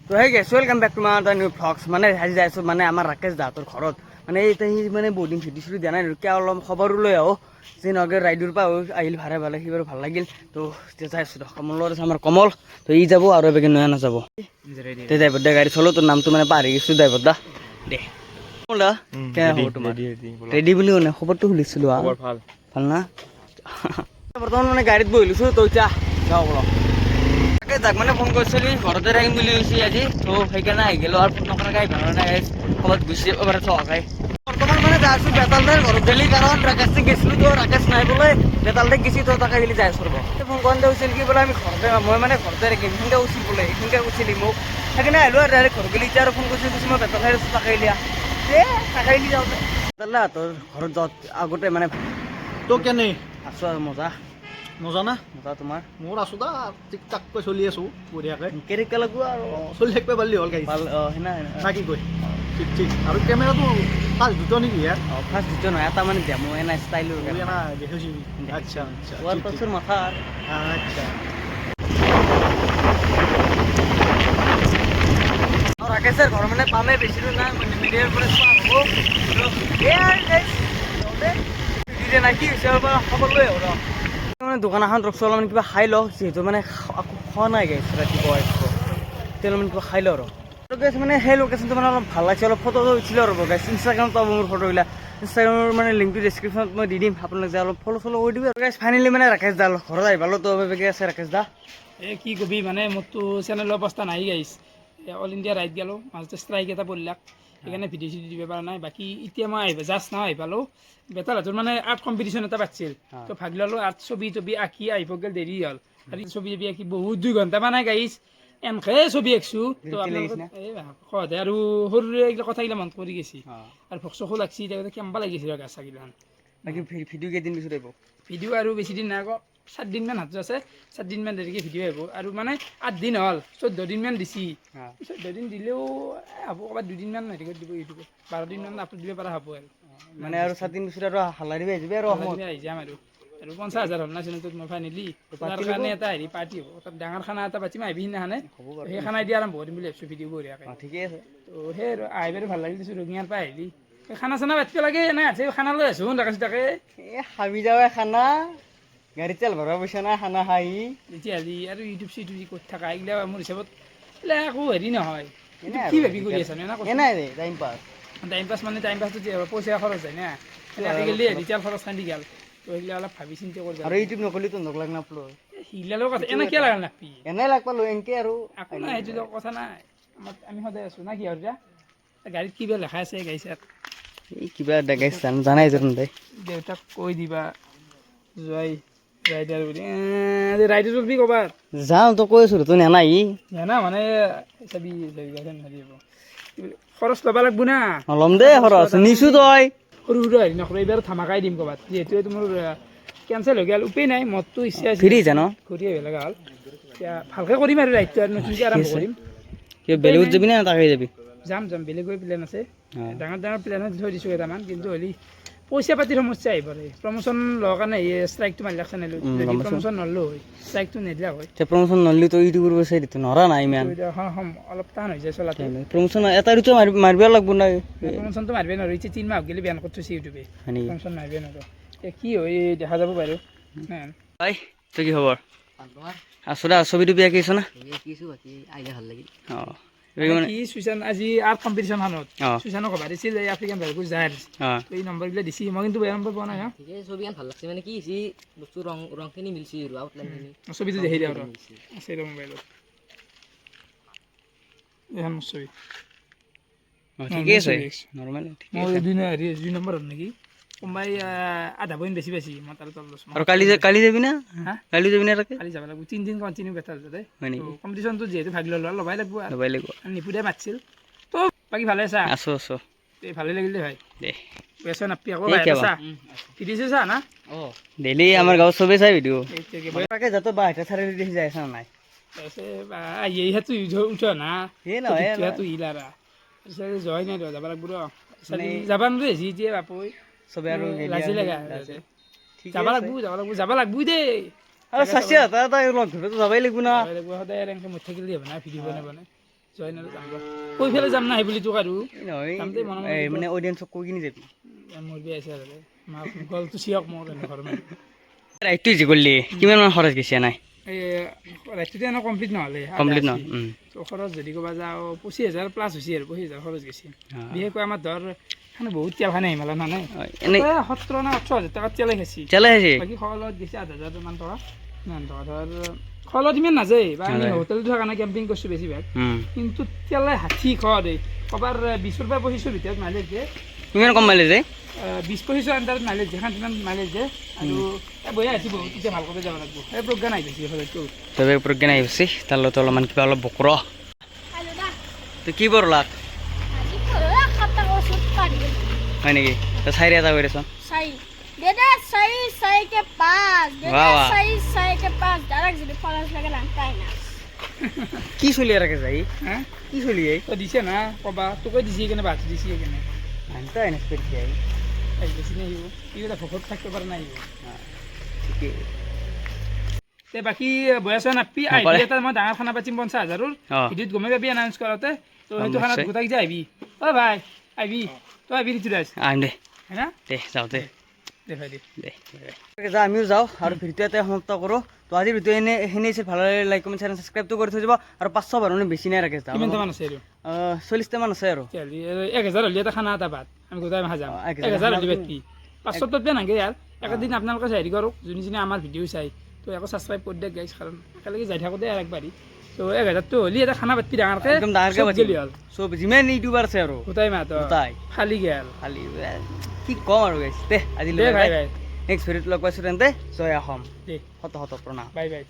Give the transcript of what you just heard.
তো সেই guys welcome back to my এটা নিউ ভ্লগছ মানে আজি যাইছোঁ মানে আমাৰ ৰাকেশ দাহঁতৰ ঘৰত মানে এতিয়া সি মানে বহুত দিন ভিডিঅ' চিডিঅ' দিয়া নাই কিয় অলপ খবৰো লৈ আহোঁ যে নগৰ ৰাইডৰ পৰা আহিল ভালে ভালে সি বাৰু ভাল লাগিল তো এতিয়া যাই আছোঁ কমলৰ লগত আছে আমাৰ কমল তো ই যাব আৰু এবাৰ নয়া নাযাব তে ড্ৰাইভাৰ দা গাড়ী চলো তোৰ নামটো মানে পাহৰি গৈছোঁ ড্ৰাইভাৰ দা দে কমল দা কেনে হ'ব তোমাৰ ৰেডি বুলি মানে খবৰটো সুধিছিলোঁ আৰু ভাল না বৰ্তমান মানে গাড়ীত বহি লৈছোঁ তো এতিয়া যাওঁ বলক তাকে যাক মানে ফোন কৰিছিলোঁ ঘৰতে আহিম বুলি কৈছে আজি তো সেইকাৰণে আহি গ'লোঁ আৰু ফোন নকৰাকৈ আহিব কাৰণে ক'ৰবাত গুচি এবাৰ চহাই বৰ্তমান মানে যাই আছোঁ বেতালদাৰ ঘৰত গেলি কাৰণ ৰাকেশে গৈছিলোঁ তো ৰাকেশ নাই বোলে বেতালদাক গেছি তো তাকে গেলি যাই আছোঁ ৰ'ব ফোন কৰোঁতে কৈছিল কি বোলে আমি ঘৰতে মই মানে ঘৰতে ৰাখিম সেনেকৈ কৈছিল বোলে সেনেকৈ কৈছিলি মোক সেইকাৰণে আহিলোঁ আৰু ডাইৰেক্ট ঘৰত গেলি এতিয়া আৰু ফোন কৰিছিল কৈছে মই বেতালদাৰ আছোঁ তাকে লিয়া তাকে গেলি যাওঁতে বেতালদাহঁতৰ ঘৰত যাওঁত আগতে মানে তো কেনে আছোঁ আৰু মজা মজা না মজা তোমাৰ মোৰ আছোঁ দা ঠিক ঠাককৈ চলি আছোঁ বঢ়িয়াকৈ কেনেকৈ লাগব আৰু চলি থাকিব পাৰিলে হ'ল গাড়ী ভাল অঁ সেনা না কি কয় ঠিক ঠিক আৰু কেমেৰাটো ফাৰ্ষ্ট দুটা নেকি ইয়াৰ অঁ ফাৰ্ষ্ট দুটা নহয় এটা মানে ডেমো এনা ষ্টাইলৰ না দেখিছোঁ আচ্ছা আচ্ছা ওৱান ঠিক, ঠিক। পাছৰ মাথা আচ্ছা আৰু ৰাকেশৰ ঘৰ মানে পামে বেছি দূৰ নাই মানে মিডিয়াৰ পৰা পাৰ হ'ব নাই কি হৈছে আৰু খবৰ লৈ আহোঁ ৰ মানে দোকান এখন ৰখছোঁ অলপমান কিবা খাই লওঁ যিহেতু মানে আকৌ খোৱা নাই গেছ ৰাতিপুৱা তেতিয়া অলপমান কিবা খাই লওঁ আৰু গেছ মানে সেই লোকেশ্যনটো মানে অলপ ভাল লাগিছে অলপ ফটো উঠিলোঁ আৰু গেছ ইনষ্টাগ্ৰামত পাব মোৰ ফটোবিলাক ইনষ্টাগ্ৰামৰ মানে লিংকটো ডেছক্ৰিপশ্যনত মই দি দিম আপোনালোকে যে অলপ ফলো চলো কৰি দিব আৰু গেছ ফাইনেলি মানে ৰাকেশ দা ঘৰত আহি পালোঁ তো বেগে আছে ৰাকেশ দা এই কি কবি মানে মোৰতো চেনেলৰ অৱস্থা নাই গাইছ অল ইণ্ডিয়া ৰাইড গ'লোঁ মাজতে ষ্ট্ৰাইক এটা পৰিলাক সেইকাৰণে ভিডিঅ' চিডিঅ' দিব পৰা নাই বাকী এতিয়া মই জাষ্ট নাও আহি পালোঁ বেতালহাটৰ মানে আৰ্ট কম্পিটিশ্যন এটা পাতিছিল তো ভাগ ল'লোঁ আৰ্ট ছবি তবি আঁকি আহিব গ'ল দেৰি হ'ল আৰু ছবি তবি আঁকি বহুত 2 ঘণ্টা মানে গাইছ এনেকৈ ছবি আঁকিছোঁ তো আপোনালোকে এই সহজে আৰু সৰুৰে এইগিলা কথাগিলা মনত পৰি গৈছে আৰু ভোক চকো লাগছি এতিয়া কেম্বা লাগিছে গা চাগিলাখান বাকী ভিডিঅ' কেইদিন পিছত আহিব ভিডিঅ' আৰু বেছি দিন নাই আকৌ 7 দিনমান হাতত আছে 7 দিনমান দেৰিকৈ ভিডিঅ' আহিব আৰু মানে 8 দিন হ'ল 14 দিনমান দিছি 14 দিন দিলেও হ'ব ক'ৰবাত 2 দিনমান হেৰি দিব ইউটিউবত 12 দিনমান আপলোড দিব পৰা হ'ব আৰু মানে আৰু 7 দিন পিছত আৰু হাল্লা দিব আহিবি আৰু আহি যাম আৰু 50,000 হ'ল না চেনেলটোত মই ফাইনেলি তাৰ কাৰণে এটা হেৰি পাৰ্টি হ'ব তাত ডাঙৰ খানা এটা পাতিম আহিবি সিদিনাখনে সেই খানাই দি আৰম্ভ কৰিম বুলি ভাবিছোঁ ভিডিঅ' বঢ়িয়াকৈ ঠিকে আছে তো সেই আৰু আহিব ভাল লাগি দিছোঁ ৰঙিয়াৰ পৰা আহিলি খানা চানা পাতিব লাগে এনে আছে খানা লৈ আছোঁ তাকে এই খাবি যাৱে খানা গাড়ীত তেল ভৰাব পইচা নাই খানা খাই তেতিয়াহ'লে আৰু ইউটিউব চিউটিউব কৰি থকা এইগিলা মোৰ হিচাপত এইগিলা একো হেৰি নহয় কি ভাবি কৰি আছা এনাই দে টাইম পাছ টাইম পাছ মানে টাইম পাছটো পইচা খৰচ হয় না আজিকালি ডিজিটেল খৰচ খান্দি গ'ল তো সেইগিলা অলপ ভাবি চিন্তা কৰিব আৰু ইউটিউব নকৰিলেতো নকলাক নাপলো সেইগিলাও কথা এনে কিয় লাগা নাপি এনেই লাগ পালো এনেকে আৰু একো নাই সেইটো কথা নাই আমি সদায় আছোঁ না কি আৰু গাড়ীত কিবা লেখা আছে গাড়ী চাত এই কিবা দেখাইছে জানাই যোন দে দেউতাক কৈ দিবা যোৱাই ৰাইডাৰ বুলি ৰাইডাৰ বুলি ক'বাত যাওঁ তো কৈ আছোঁ তোৰ নেনাই জানা মানে চাবি হেৰি হ'ব খৰচ ল'ব লাগব না ল'ম দে খৰচ নিছোঁ তই সৰু সৰু হেৰি নকৰোঁ এইবাৰ ধামাকাই দিম ক'ৰবাত যিহেতু এইটো মোৰ কেঞ্চেল হৈ গ'ল উপায় নাই মদটো ইচ্ছা আছে ফ্ৰী জানো ঘূৰি আহিব লগা হ'ল এতিয়া ভালকৈ কৰিম আৰু ৰাইডটো আৰু নতুনকৈ আৰম্ভ কৰিম কিবা বেলেগত যাবি না তাকে যাবি যাম বেলেগৰ প্লেন আছে ডাঙৰ ডাঙৰ প্লেনত থৈ দিছোঁ কেইটামান কিন্তু হ'লে পইচা পাতিৰ সমস্যা আহিব পাৰে প্ৰমোশ্যন লোৱাৰ কাৰণে ষ্ট্ৰাইকটো মাৰিলাক চেনেলত যদি প্ৰমোশ্যন নললোঁ হয় ষ্ট্ৰাইকটো নিদিলাক হয় প্ৰমোশ্যন নললি তো ইউটিউবৰ পইচা দিতো নৰা নাই ইমান অলপ টান হৈ যায় চলাটো প্ৰমোশ্যন এটা দুটা মাৰিব লাগব না প্ৰমোশ্যনটো মাৰিবই নোৱাৰোঁ এতিয়া 3 মাহ গ'লে বেন কৰি থৈছে ইউটিউবে প্ৰমোশ্যন মাৰিবই নোৱাৰোঁ এতিয়া কি হয় দেখা যাব বাৰু তই কি খবৰ আছোঁ দা ছবি টবি আঁকিছ না অঁ কি সুশান আজি আৰ্ট কম্পিটিশ্যনখনত সুশানক খবৰ দিছিল এই আফ্ৰিকান ভাইৰাছ যাৰ এই নম্বৰবিলাক দিছে মই কিন্তু বেয়া নম্বৰ পোৱা নাই ছবিখন ভাল লাগছে মানে কি হৈছে বস্তু ৰংখিনি মিলছে আৰু আউটলাইনখিনি ছবিটো দেখি দিওঁ আছে মোবাইলত এখন ছবি ঠিকে আছে নৰ্মেল মই হেৰি 2 নম্বৰ হ'ল নেকি কোনোবাই আধা পইণ্ট বেছি পাইছে মই তাৰ তল লৈছোঁ আৰু কালি যাবি না কালি যাবি না তাকে কালি যাব লাগিব 3 দিন কণ্টিনিউ বেটাৰ যাতে হয় নেকি কম্পিটিশ্যনটো যিহেতু ভাগ ল'বাই লাগিব ল'বাই লাগিব নিপুদাই মাতিছিল তো বাকী ভালে আছা আছোঁ এই ভালে লাগিল দে ভাই দে বেচা নাপি আকৌ চা ভিডিঅ' চা না ডেইলি আমাৰ গাঁৱত চবেই চাই ভিডিঅ' তাকে যাতে বা এটা চাৰিআলি দেখি যায় চা নাই এইহে তুই উঠ না এই নহয় তুই ইলাৰা যোৱাই নাই যাব লাগিব ৰ যাবা নোৱাৰি যি এতিয়া বাপৈ চবে আৰু লাজি লাগা যাব লাগব দেই আৰু চাচি এটা লগ ধৰিবতো যাবই লাগিব না সদায় এনেকৈ মঠ থাকিলে হ'ব না ভিডিঅ' বনাই জইন আৰু যাম ৰ কৈ ফেলে যাম না সেই বুলি তোক আৰু এই নহয় যাম দেই, মনে মনে এই মানে অডিয়েঞ্চক কৈ কিনি যাবি মোৰ বিয়া আছে আৰু মাক গলটো চিয়ক মোৰ এনে ঘৰ মানে ৰাইডটো যি কৰিলি কিমান মান খৰচ গৈছে নাই এই ৰাতিটো এনে কমপ্লিট নহ'লে কমপ্লিট ন তো খৰচ যদি ক'বা যাওঁ 25,000 প্লাছ হৈছে আৰু 25,000 খৰচ গৈছে বিশেষকৈ আমাৰ ধৰ খানে বহুত তেল খানে হিমালয় মানে এনেই 17 না 18,000 টকা তেলে খাইছি চেলে আছে বাকী খোৱালত গৈছে 8,000 মান টকা ইমান টকা ধৰ খোৱালত ইমান নাযায় বা আমি হোটেলটো থকা কাৰণে কেম্পিং কৰিছোঁ বেছিভাগ কিন্তু তেলে ষাঠি খোৱা দেই ক'ৰবাৰ 20 পৰা 25 ভিতৰত মাইলেজ দিয়ে কিমান কম মাইলেজ যায় 20-25 আণ্ডাৰত মাইলেজ দিয়ে কিমান মাইলেজ দিয়ে আৰু বঢ়িয়া আহিব এতিয়া ভাল কৰি যাব লাগিব এই প্ৰজ্ঞা নাই বেছি হ'লেতো তবে প্ৰজ্ঞা নাই হৈছে তাৰ লগত অলপমান কিবা অলপ বকৰ তো কি বৰ লাগ হয় নেকি তো চাইৰি এটা কৰি দেচোন Dede sai ke pas. Dede Wah, wah. sai ke pas. Darak jadi panas lagi lantai na. কি চলি ৰাখে যাই হা কি চলি যাই তই দিছে না ক'বা তোকে দিছে কেনে বাট দিছে কেনে আনটা এনে স্পীড যাই বেছি নাহিব ই এটা ভোকত থাকিব পৰা নাই ঠিকে তে বাকী বয়স নাপি আহিবি এটা মই ডাঙৰ খানা পাতিম 50,000ৰ ভিডিঅ'ত গমে পাবি এনাউন্স কৰাতে তো সেইটো খানাত গোটাই যে আহিবি অ ভাই আহিবি তই আহিবি ঋতুৰাজ আহিম দে হয় না দে যাওঁ দে দেখাই দে দে যা আমিও যাওঁ আৰু ভিডিঅ'টো ইয়াতে সমাপ্ত কৰোঁ তো আজিৰ ভিডিঅ' এইখিনি আছিল ভাল লাগিলে লাইক কমেণ্ট চেনেল ছাবস্ক্ৰাইবটো কৰি থৈ যাব আৰু 500 বাৰনে বেছি নাই ৰাখে যাওঁ কিমানটামান আছে আৰু 40টামান আছে আৰু 1,000 হ'লে এটা খানা এটা ভাত আমি গোটাই মাহা যাম 1,000 হ'লে ব্যক্তি 500 টকা নাগে ইয়াৰ একদিন আপোনালোকে হেৰি কৰক যোনে যোনে আমাৰ ভিডিঅ' চাই তো একো ছাবস্ক্ৰাইব কৰি দিয়ক গাইছ কাৰণ একেলগে যাই থাকোঁতে আৰু একবাৰি তো 1,000টো হ'লে এটা খানা পাতি ডাঙৰকৈ একদম ডাঙৰকৈ চব পাতিম গেলি হ'ল চব যিমান ইউটিউবাৰ আছে আৰু গোটাই মাহটো গোটাই খালি গেল খালি কি ক'ম আৰু গাইছ দে দে ভাই আজিলৈ ভাই নেক্সট ভিডিঅ'ত লগ পাইছোঁ তেন্তে জয় অসম দে শত শত প্ৰণাম বাই বাই